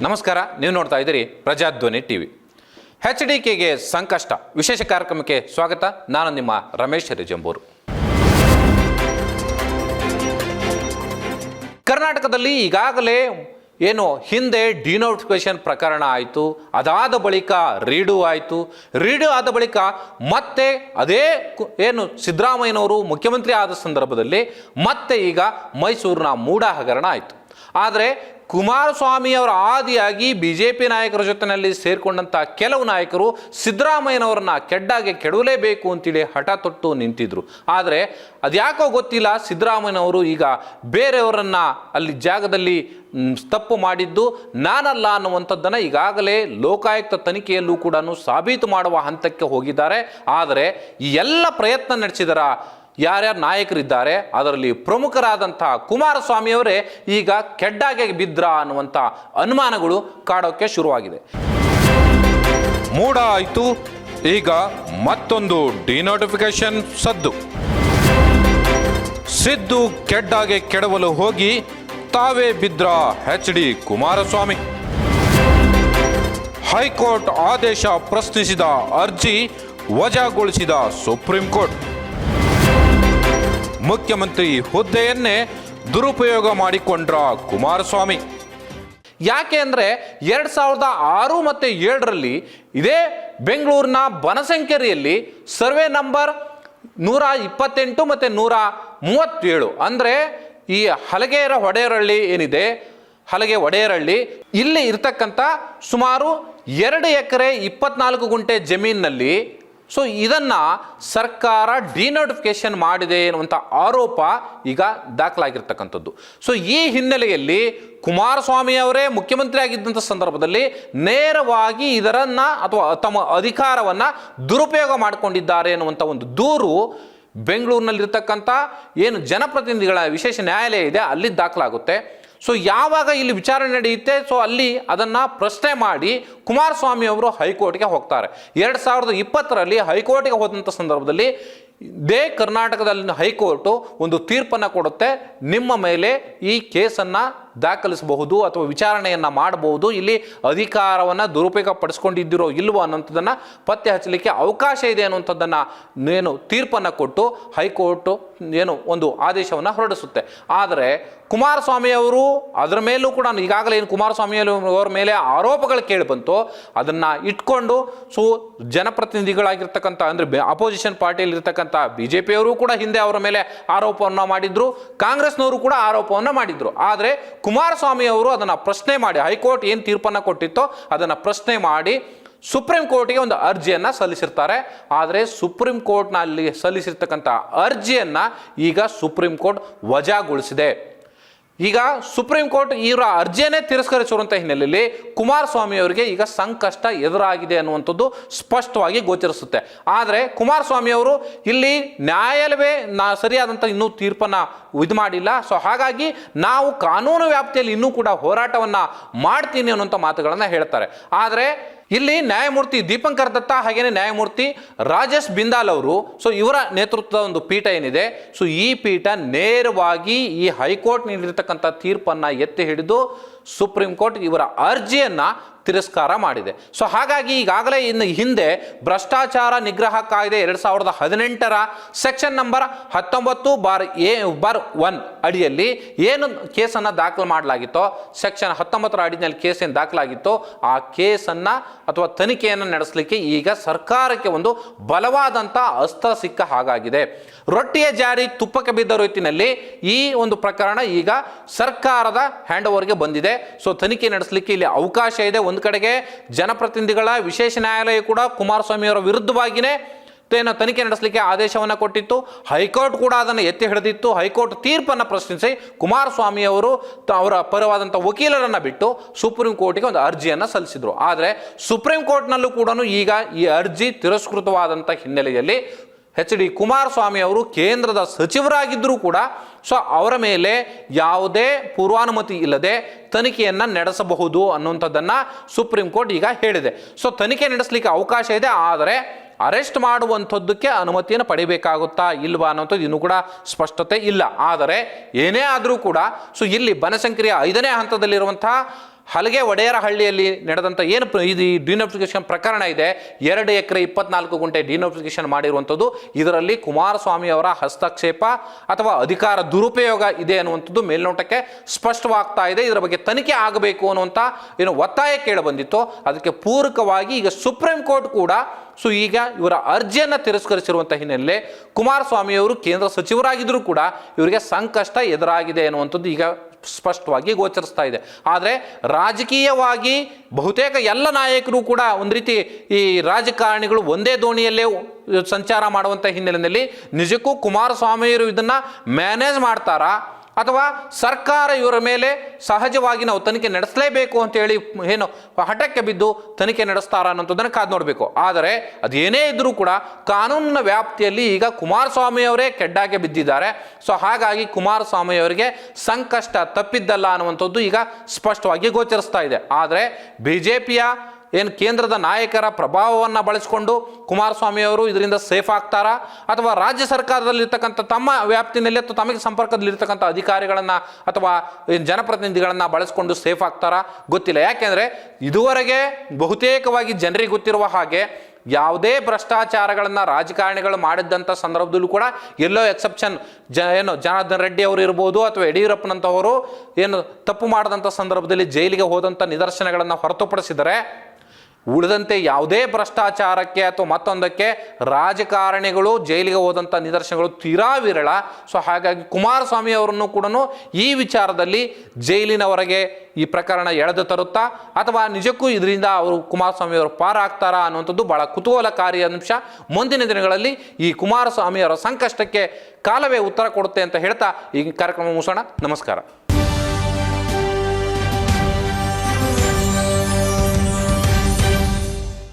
ನಮಸ್ಕಾರ, ನೀವು ನೋಡ್ತಾ ಇದ್ದೀರಿ ಪ್ರಜಾಧ್ವನಿ ಟಿವಿ. HDKಗೆ ಸಂಕಷ್ಟ ವಿಶೇಷ ಕಾರ್ಯಕ್ರಮಕ್ಕೆ ಸ್ವಾಗತ. ನಾನು ನಿಮ್ಮ ರಮೇಶ್ ಜಂಬೂರು. ಕರ್ನಾಟಕದಲ್ಲಿ ಈಗಾಗಲೇ ಹಿಂದೆ ಡಿನೋಟಿಫಿಕೇಶನ್ ಪ್ರಕರಣ ಆಯಿತು, ಅದಾದ ಬಳಿಕ ರೀಡು ಆಯಿತು, ರೀಡು ಆದ ಬಳಿಕ ಮತ್ತೆ ಅದೇ ಸಿದ್ದರಾಮಯ್ಯನವರು ಮುಖ್ಯಮಂತ್ರಿ ಆದ ಸಂದರ್ಭದಲ್ಲಿ ಮತ್ತೆ ಈಗ ಮೈಸೂರಿನ ಮೂಡ ಹಗರಣ ಆಯಿತು. ಆದರೆ ಕುಮಾರಸ್ವಾಮಿ ಅವರ ಆದಿಯಾಗಿ BJP ನಾಯಕರ ಜೊತೆಯಲ್ಲಿ ಸೇರಿಕೊಂಡಂಥ ಕೆಲವು ನಾಯಕರು ಸಿದ್ದರಾಮಯ್ಯನವರನ್ನ ಕೆಡ್ಡಾಗೆ ಕೆಡವಲೇಬೇಕು ಅಂತೇಳಿ ಹಠ ತೊಟ್ಟು ನಿಂತಿದ್ರು. ಆದರೆ ಅದ್ಯಾಕೋ ಗೊತ್ತಿಲ್ಲ, ಸಿದ್ದರಾಮಯ್ಯನವರು ಈಗ ಬೇರೆಯವರನ್ನ ಅಲ್ಲಿ ಜಾಗದಲ್ಲಿ ತಪ್ಪು ಮಾಡಿದ್ದು ನಾನಲ್ಲ ಅನ್ನುವಂಥದ್ದನ್ನು ಈಗಾಗಲೇ ಲೋಕಾಯುಕ್ತ ತನಿಖೆಯಲ್ಲೂ ಕೂಡ ಸಾಬೀತು ಮಾಡುವ ಹಂತಕ್ಕೆ ಹೋಗಿದ್ದಾರೆ. ಆದರೆ ಈ ಎಲ್ಲ ಪ್ರಯತ್ನ ನಡೆಸಿದರ ಯಾರ್ಯಾರು ನಾಯಕರಿದ್ದಾರೆ ಅದರಲ್ಲಿ ಪ್ರಮುಖರಾದಂಥ ಕುಮಾರಸ್ವಾಮಿಯವರೇ ಈಗ ಕೆಡ್ಡಾಗೆ ಬಿದ್ರ ಅನ್ನುವಂಥ ಅನುಮಾನಗಳು ಕಾಡೋಕ್ಕೆ ಶುರುವಾಗಿದೆ. ಮೂಡ ಆಯಿತು, ಈಗ ಮತ್ತೊಂದು ಡಿನೋಟಿಫಿಕೇಶನ್ ಸದ್ದು. ಸಿದ್ದು ಕೆಡ್ಡಾಗೆ ಕೆಡವಲು ಹೋಗಿ ತಾವೇ ಬಿದ್ರ HD ಕುಮಾರಸ್ವಾಮಿ. ಹೈಕೋರ್ಟ್ ಆದೇಶ ಪ್ರಶ್ನಿಸಿದ ಅರ್ಜಿ ವಜಾಗೊಳಿಸಿದ ಸುಪ್ರೀಂ ಕೋರ್ಟ್. ಮುಖ್ಯಮಂತ್ರಿ ಹುದ್ದೆಯನ್ನೇ ದುರುಪಯೋಗ ಮಾಡಿಕೊಂಡ್ರ ಕುಮಾರಸ್ವಾಮಿ. ಯಾಕೆ ಅಂದರೆ 2006 ಮತ್ತು 2007ರಲ್ಲಿ ಇದೇ ಬೆಂಗಳೂರಿನ ಬನಶಂಕರಿಯಲ್ಲಿ ಸರ್ವೆ ನಂಬರ್ 128 ಮತ್ತು 137 ಅಂದರೆ ಈ ಹಲಗೆ ಒಡೆಯರಹಳ್ಳಿ ಇಲ್ಲಿ ಇರ್ತಕ್ಕಂಥ ಸುಮಾರು 2 ಎಕರೆ 24 ಗುಂಟೆ ಜಮೀನಿನಲ್ಲಿ ಇದನ್ನು ಸರ್ಕಾರ ಡಿನೋಟಿಫಿಕೇಶನ್ ಮಾಡಿದೆ ಎನ್ನುವಂಥ ಆರೋಪ ಈಗ ದಾಖಲಾಗಿರ್ತಕ್ಕಂಥದ್ದು. ಈ ಹಿನ್ನೆಲೆಯಲ್ಲಿ ಕುಮಾರಸ್ವಾಮಿ ಅವರೇ ಮುಖ್ಯಮಂತ್ರಿ ಆಗಿದ್ದಂಥ ಸಂದರ್ಭದಲ್ಲಿ ನೇರವಾಗಿ ಇದರನ್ನು ಅಥವಾ ತಮ್ಮ ಅಧಿಕಾರವನ್ನು ದುರುಪಯೋಗ ಮಾಡಿಕೊಂಡಿದ್ದಾರೆ ಎನ್ನುವಂಥ ಒಂದು ದೂರು ಬೆಂಗಳೂರಿನಲ್ಲಿರ್ತಕ್ಕಂಥ ಜನಪ್ರತಿನಿಧಿಗಳ ವಿಶೇಷ ನ್ಯಾಯಾಲಯ ಇದೆ ಅಲ್ಲಿ ದಾಖಲಾಗುತ್ತೆ. ಯಾವಾಗ ಇಲ್ಲಿ ವಿಚಾರಣೆ ನಡೆಯುತ್ತೆ ಅಲ್ಲಿ ಅದನ್ನು ಪ್ರಶ್ನೆ ಮಾಡಿ ಕುಮಾರಸ್ವಾಮಿ ಅವರು ಹೈಕೋರ್ಟ್ಗೆ ಹೋಗ್ತಾರೆ. 2020ರಲ್ಲಿ ಹೈಕೋರ್ಟ್ಗೆ ಹೋದಂಥ ಸಂದರ್ಭದಲ್ಲಿ ಇದೇ ಕರ್ನಾಟಕದಲ್ಲಿ ಹೈಕೋರ್ಟು ಒಂದು ತೀರ್ಪನ್ನು ಕೊಡುತ್ತೆ. ನಿಮ್ಮ ಮೇಲೆ ಈ ಕೇಸನ್ನು ದಾಖಲಿಸಬಹುದು ಅಥವಾ ವಿಚಾರಣೆಯನ್ನು ಮಾಡಬಹುದು, ಇಲ್ಲಿ ಅಧಿಕಾರವನ್ನು ದುರುಪಯೋಗ ಪಡಿಸ್ಕೊಂಡಿದ್ದಿರೋ ಇಲ್ವೋ ಅನ್ನೋಂಥದ್ದನ್ನು ಪತ್ತೆ ಹಚ್ಚಲಿಕ್ಕೆ ಅವಕಾಶ ಇದೆ ಅನ್ನುವಂಥದ್ದನ್ನು ತೀರ್ಪನ್ನು ಕೊಟ್ಟು ಹೈಕೋರ್ಟು ಒಂದು ಆದೇಶವನ್ನು ಹೊರಡಿಸುತ್ತೆ. ಆದರೆ ಕುಮಾರಸ್ವಾಮಿ ಅವರು ಅದರ ಮೇಲೂ ಕೂಡ ಈಗಾಗಲೇ ಕುಮಾರಸ್ವಾಮಿ ಅವರ ಮೇಲೆ ಆರೋಪಗಳು ಕೇಳಿ ಬಂತು, ಅದನ್ನು ಇಟ್ಕೊಂಡು ಜನಪ್ರತಿನಿಧಿಗಳಾಗಿರ್ತಕ್ಕಂಥ ಅಂದರೆ ಅಪೋಸಿಷನ್ ಪಾರ್ಟಿಯಲ್ಲಿ ಇರ್ತಕ್ಕಂಥ BJP ಅವರು ಕೂಡ ಹಿಂದೆ ಅವರ ಮೇಲೆ ಆರೋಪವನ್ನು ಮಾಡಿದ್ರು, ಕಾಂಗ್ರೆಸ್ನವರು ಕೂಡ ಆರೋಪವನ್ನು ಮಾಡಿದ್ರು. ಆದರೆ ಕುಮಾರಸ್ವಾಮಿ ಅವರು ಅದನ್ನು ಪ್ರಶ್ನೆ ಮಾಡಿ ಹೈಕೋರ್ಟ್ ಏನು ತೀರ್ಪನ್ನು ಕೊಟ್ಟಿತ್ತೋ ಅದನ್ನು ಪ್ರಶ್ನೆ ಮಾಡಿ ಸುಪ್ರೀಂ ಕೋರ್ಟ್ಗೆ ಒಂದು ಅರ್ಜಿಯನ್ನು ಸಲ್ಲಿಸಿರ್ತಾರೆ. ಆದರೆ ಸುಪ್ರೀಂ ಕೋರ್ಟ್ನಲ್ಲಿ ಸಲ್ಲಿಸಿರ್ತಕ್ಕಂಥ ಅರ್ಜಿಯನ್ನು ಈಗ ಸುಪ್ರೀಂ ಕೋರ್ಟ್ ವಜಾಗೊಳಿಸಿದೆ. ಈಗ ಸುಪ್ರೀಂ ಕೋರ್ಟ್ ಇವರ ಅರ್ಜಿಯನ್ನೇ ತಿರಸ್ಕರಿಸಿರುವಂಥ ಹಿನ್ನೆಲೆಯಲ್ಲಿ ಕುಮಾರಸ್ವಾಮಿ ಅವರಿಗೆ ಈಗ ಸಂಕಷ್ಟ ಎದುರಾಗಿದೆ ಅನ್ನುವಂಥದ್ದು ಸ್ಪಷ್ಟವಾಗಿ ಗೋಚರಿಸುತ್ತೆ. ಆದರೆ ಕುಮಾರಸ್ವಾಮಿ ಅವರು ಇಲ್ಲಿ ನ್ಯಾಯಾಲಯವೇ ಸರಿಯಾದಂಥ ಇನ್ನೂ ತೀರ್ಪನ್ನು ಇದು ಮಾಡಿಲ್ಲ, ಹಾಗಾಗಿ ನಾವು ಕಾನೂನು ವ್ಯಾಪ್ತಿಯಲ್ಲಿ ಇನ್ನೂ ಕೂಡ ಹೋರಾಟವನ್ನು ಮಾಡ್ತೀನಿ ಅನ್ನುವಂಥ ಮಾತುಗಳನ್ನು ಹೇಳ್ತಾರೆ. ಆದರೆ ಇಲ್ಲಿ ನ್ಯಾಯಮೂರ್ತಿ ದೀಪಂಕರ್ ದತ್ತ ಹಾಗೇನೆ ನ್ಯಾಯಮೂರ್ತಿ ರಾಜೇಶ್ ಬಿಂದಾಲ್ ಅವರು ಇವರ ನೇತೃತ್ವದ ಒಂದು ಪೀಠ ಏನಿದೆ, ಈ ಪೀಠ ನೇರವಾಗಿ ಈ ಹೈಕೋರ್ಟ್ ನೀಡಿರ್ತಕ್ಕಂಥ ತೀರ್ಪನ್ನು ಎತ್ತಿ ಹಿಡಿದು ಸುಪ್ರೀಂ ಕೋರ್ಟ್ ಇವರ ಅರ್ಜಿಯನ್ನು ತಿರಸ್ಕಾರ ಮಾಡಿದೆ. ಹಾಗಾಗಿ ಈಗಾಗಲೇ ಇನ್ನು ಹಿಂದೆ ಭ್ರಷ್ಟಾಚಾರ ನಿಗ್ರಹ ಕಾಯ್ದೆ 2018ರ ಸೆಕ್ಷನ್ ನಂಬರ್ 19/1 ಅಡಿಯಲ್ಲಿ ಏನು ಕೇಸನ್ನು ದಾಖಲು ಮಾಡಲಾಗಿತ್ತೋ, ಸೆಕ್ಷನ್ 19ರ ಅಡಿಯಲ್ಲಿ ಕೇಸನ್ನು ದಾಖಲಾಗಿತ್ತೋ ಆ ಕೇಸನ್ನು ಅಥವಾ ತನಿಖೆಯನ್ನು ನಡೆಸಲಿಕ್ಕೆ ಈಗ ಸರ್ಕಾರಕ್ಕೆ ಒಂದು ಬಲವಾದಂಥ ಅಸ್ತ್ರ ಸಿಕ್ಕ ಹಾಗಾಗಿದೆ. ರೊಟ್ಟಿಯ ಜಾರಿ ತುಪ್ಪಕ್ಕೆ ಬಿದ್ದ ರೀತಿಯಲ್ಲಿ ಈ ಒಂದು ಪ್ರಕರಣ ಈಗ ಸರ್ಕಾರದ ಹ್ಯಾಂಡ್ ಓವರ್ಗೆ ಬಂದಿದೆ. ತನಿಖೆ ನಡೆಸಲಿಕ್ಕೆ ಇಲ್ಲಿ ಅವಕಾಶ ಇದೆ. ಒಂದು ಕಡೆಗೆ ಜನಪ್ರತಿನಿಧಿಗಳ ವಿಶೇಷ ನ್ಯಾಯಾಲಯ ಕೂಡ ಕುಮಾರಸ್ವಾಮಿ ಅವರ ವಿರುದ್ಧವಾಗಿಯೇ ತನಿಖೆ ನಡೆಸಲಿಕ್ಕೆ ಆದೇಶವನ್ನು ಕೊಟ್ಟಿತ್ತು, ಹೈಕೋರ್ಟ್ ಕೂಡ ಅದನ್ನು ಎತ್ತಿ ಹಿಡಿದಿತ್ತು. ಹೈಕೋರ್ಟ್ ತೀರ್ಪನ್ನು ಪ್ರಶ್ನಿಸಿ ಕುಮಾರಸ್ವಾಮಿ ಅವರು ಅವರ ಪರವಾದಂಥ ವಕೀಲರನ್ನು ಬಿಟ್ಟು ಸುಪ್ರೀಂ ಕೋರ್ಟ್ಗೆ ಒಂದು ಅರ್ಜಿಯನ್ನು ಸಲ್ಲಿಸಿದರು. ಆದರೆ ಸುಪ್ರೀಂ ಕೋರ್ಟ್ನಲ್ಲೂ ಕೂಡ ಈಗ ಈ ಅರ್ಜಿ ತಿರಸ್ಕೃತವಾದಂಥ ಹಿನ್ನೆಲೆಯಲ್ಲಿ HD ಕುಮಾರಸ್ವಾಮಿ ಅವರು ಕೇಂದ್ರದ ಸಚಿವರಾಗಿದ್ದರೂ ಕೂಡ ಅವರ ಮೇಲೆ ಯಾವುದೇ ಪೂರ್ವಾನುಮತಿ ಇಲ್ಲದೆ ತನಿಖೆಯನ್ನು ನಡೆಸಬಹುದು ಅನ್ನುವಂಥದ್ದನ್ನು ಸುಪ್ರೀಂ ಕೋರ್ಟ್ ಈಗ ಹೇಳಿದೆ. ತನಿಖೆ ನಡೆಸಲಿಕ್ಕೆ ಅವಕಾಶ ಇದೆ, ಆದರೆ ಅರೆಸ್ಟ್ ಮಾಡುವಂಥದ್ದಕ್ಕೆ ಅನುಮತಿಯನ್ನು ಪಡಿಬೇಕಾಗುತ್ತಾ ಇಲ್ವಾ ಅನ್ನೋಂಥದ್ದು ಇನ್ನೂ ಕೂಡ ಸ್ಪಷ್ಟತೆ ಇಲ್ಲ. ಆದರೆ ಏನೇ ಆದರೂ ಕೂಡ ಇಲ್ಲಿ ಬನಶಂಕರಿಯ 5ನೇ ಹಂತದಲ್ಲಿರುವಂತಹ ಹಲಗೆ ಒಡೆಯರಹಳ್ಳಿಯಲ್ಲಿ ನಡೆದಂಥ ಏನು ಇದು ಡಿನೋಟಿಫಿಕೇಶನ್ ಪ್ರಕರಣ ಇದೆ, 2 ಎಕರೆ 24 ಗುಂಟೆ ಡಿನೋಟಿಫಿಕೇಶನ್ ಮಾಡಿರುವಂಥದ್ದು, ಇದರಲ್ಲಿ ಕುಮಾರಸ್ವಾಮಿ ಅವರ ಹಸ್ತಕ್ಷೇಪ ಅಥವಾ ಅಧಿಕಾರ ದುರುಪಯೋಗ ಇದೆ ಅನ್ನುವಂಥದ್ದು ಮೇಲ್ನೋಟಕ್ಕೆ ಸ್ಪಷ್ಟವಾಗ್ತಾ ಇದೆ. ಇದರ ಬಗ್ಗೆ ತನಿಖೆ ಆಗಬೇಕು ಅನ್ನುವಂಥ ಏನು ಒತ್ತಾಯ ಕೇಳಿ ಬಂದಿತ್ತು, ಅದಕ್ಕೆ ಪೂರಕವಾಗಿ ಈಗ ಸುಪ್ರೀಂ ಕೋರ್ಟ್ ಕೂಡ ಈಗ ಇವರ ಅರ್ಜಿಯನ್ನು ತಿರಸ್ಕರಿಸಿರುವಂಥ ಹಿನ್ನೆಲೆ ಕುಮಾರಸ್ವಾಮಿ ಅವರು ಕೇಂದ್ರ ಸಚಿವರಾಗಿದ್ದರೂ ಕೂಡ ಇವರಿಗೆ ಸಂಕಷ್ಟ ಎದುರಾಗಿದೆ ಅನ್ನುವಂಥದ್ದು ಈಗ ಸ್ಪಷ್ಟವಾಗಿ ಗೋಚರಿಸ್ತಾ ಇದೆ. ಆದರೆ ರಾಜಕೀಯವಾಗಿ ಬಹುತೇಕ ಎಲ್ಲ ನಾಯಕರು ಕೂಡ ಒಂದು ರೀತಿ ಈ ರಾಜಕಾರಣಿಗಳು ಒಂದೇ ದೋಣಿಯಲ್ಲೇ ಸಂಚಾರ ಮಾಡುವಂಥ ಹಿನ್ನೆಲೆಯಲ್ಲಿ ನಿಜಕ್ಕೂ ಕುಮಾರಸ್ವಾಮಿಯವರು ಇದನ್ನು ಮ್ಯಾನೇಜ್ ಮಾಡ್ತಾರಾ ಅಥವಾ ಸರ್ಕಾರ ಇವರ ಮೇಲೆ ಸಹಜವಾಗಿ ನಾವು ತನಿಖೆ ನಡೆಸಲೇಬೇಕು ಅಂತೇಳಿ ಏನು ಹಠಕ್ಕೆ ಬಿದ್ದು ತನಿಖೆ ನಡೆಸ್ತಾರ ಅನ್ನೋಂಥದ್ದನ್ನು ಕಾದು ನೋಡಬೇಕು. ಆದರೆ ಅದೇನೇ ಇದ್ರೂ ಕೂಡ ಕಾನೂನಿನ ವ್ಯಾಪ್ತಿಯಲ್ಲಿ ಈಗ ಕುಮಾರಸ್ವಾಮಿ ಅವರೇ ಕೆಡ್ಡಾಗೆ ಬಿದ್ದಿದ್ದಾರೆ. ಹಾಗಾಗಿ ಕುಮಾರಸ್ವಾಮಿ ಅವರಿಗೆ ಸಂಕಷ್ಟ ತಪ್ಪಿದ್ದಲ್ಲ ಅನ್ನುವಂಥದ್ದು ಈಗ ಸ್ಪಷ್ಟವಾಗಿ ಗೋಚರಿಸ್ತಾ ಇದೆ. ಆದರೆ BJPಯ ಏನು ಕೇಂದ್ರದ ನಾಯಕರ ಪ್ರಭಾವವನ್ನು ಬಳಸಿಕೊಂಡು ಕುಮಾರಸ್ವಾಮಿ ಅವರು ಇದರಿಂದ ಸೇಫ್ ಆಗ್ತಾರಾ ಅಥವಾ ರಾಜ್ಯ ಸರ್ಕಾರದಲ್ಲಿರ್ತಕ್ಕಂಥ ತಮ್ಮ ವ್ಯಾಪ್ತಿನಲ್ಲಿ ಅಥವಾ ತಮಗೆ ಸಂಪರ್ಕದಲ್ಲಿರ್ತಕ್ಕಂಥ ಅಧಿಕಾರಿಗಳನ್ನು ಅಥವಾ ಜನಪ್ರತಿನಿಧಿಗಳನ್ನು ಬಳಸಿಕೊಂಡು ಸೇಫ್ ಆಗ್ತಾರಾ ಗೊತ್ತಿಲ್ಲ. ಯಾಕೆಂದರೆ ಇದುವರೆಗೆ ಬಹುತೇಕವಾಗಿ ಜನರಿಗೆ ಗೊತ್ತಿರುವ ಹಾಗೆ ಯಾವುದೇ ಭ್ರಷ್ಟಾಚಾರಗಳನ್ನು ರಾಜಕಾರಣಿಗಳು ಮಾಡಿದ್ದಂಥ ಸಂದರ್ಭದಲ್ಲೂ ಕೂಡ ಎಲ್ಲೋ ಎಕ್ಸೆಪ್ಷನ್ ಏನು ಜನಾರ್ದನ್ ರೆಡ್ಡಿ ಅವರು ಇರ್ಬೋದು ಅಥವಾ ಯಡಿಯೂರಪ್ಪನಂತವರು ಏನು ತಪ್ಪು ಮಾಡಿದಂಥ ಸಂದರ್ಭದಲ್ಲಿ ಜೈಲಿಗೆ ಹೋದಂಥ ನಿದರ್ಶನಗಳನ್ನು ಹೊರತುಪಡಿಸಿದರೆ ಉಳಿದಂತೆ ಯಾವುದೇ ಭ್ರಷ್ಟಾಚಾರಕ್ಕೆ ಅಥವಾ ಮತ್ತೊಂದಕ್ಕೆ ರಾಜಕಾರಣಿಗಳು ಜೈಲಿಗೆ ಹೋದಂಥ ನಿದರ್ಶನಗಳು ತೀರಾ ವಿರಳ. ಹಾಗಾಗಿ ಕುಮಾರಸ್ವಾಮಿ ಅವರನ್ನು ಕೂಡ ಈ ವಿಚಾರದಲ್ಲಿ ಜೈಲಿನ ಹೊರಗೆ ಈ ಪ್ರಕರಣ ಎಳೆದು ತರುತ್ತಾ ಅಥವಾ ನಿಜಕ್ಕೂ ಇದರಿಂದ ಅವರು ಕುಮಾರಸ್ವಾಮಿ ಅವರು ಪಾರಾಗ್ತಾರಾ ಅನ್ನುವಂಥದ್ದು ಬಹಳ ಕುತೂಹಲಕಾರಿ ಅಂಶ. ಮುಂದಿನ ದಿನಗಳಲ್ಲಿ ಈ ಕುಮಾರಸ್ವಾಮಿ ಅವರ ಸಂಕಷ್ಟಕ್ಕೆ ಕಾಲವೇ ಉತ್ತರ ಕೊಡುತ್ತೆ ಅಂತ ಹೇಳ್ತಾ ಈ ಕಾರ್ಯಕ್ರಮ ಮುಗಿಸೋಣ. ನಮಸ್ಕಾರ.